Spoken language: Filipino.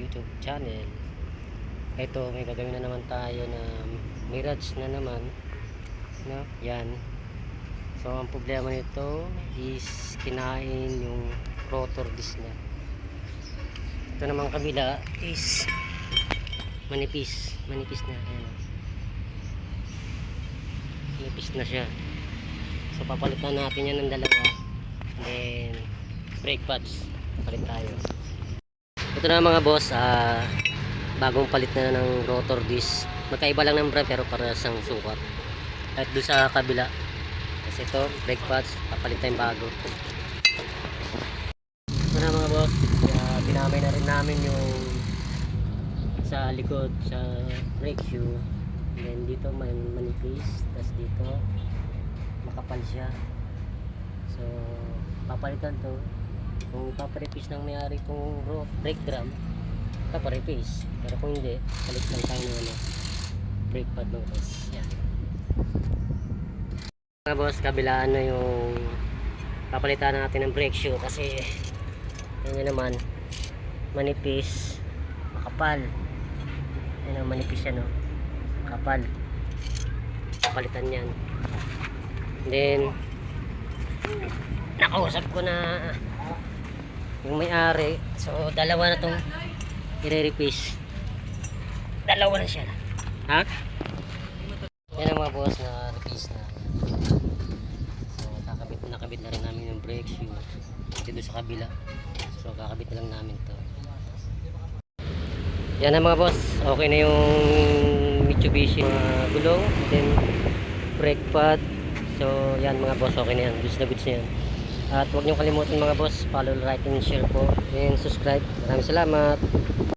YouTube channel. Ito, may gagawin na naman tayo na Mirage na naman, no? Yan. So ang problema nito is kinain yung rotor disc niya. Ito namang kabila is manipis na. Ayan. Manipis na siya. So papalitan natin yan ng dalawa. Then brake pads palit tayo. Ito na mga boss, bagong palit na ng rotor disc. Magkaiba lang ng brand pero para sang sukat. At doon sa kabila, kasi ito brake pads, papalit tayong bago. Ito na mga boss, binamay na rin namin yung sa likod sa brake shoe. And then dito manipis, tapos dito makapal siya. So papalitan to. Kung paparepis ng may-ari itong brake drum, paparepis. Pero kung hindi, palit lang tayo ng brake pad mga boss. Yan. Mga boss, kabilaan na yung papalitan natin ng brake shoe kasi yan naman manipis, makapal. Yan ang manipis yan, no? Makapal. Palitan yan. Then nakausap ko na yung may-ari, so dalawa na tong i-repace. Dalawa na siya. Ha? Yan ang mga boss na repace na. So nakabit na rin namin yung brake shoe dito sa kabila. So kakabit na lang namin to. Yan ang mga boss, okay na yung Mitsubishi gulong, then brake pad. So yan mga boss, okay na yan, goods na goods na yan. At huwag niyong kalimutan mga boss, follow, like, and share po, and subscribe. Maraming salamat.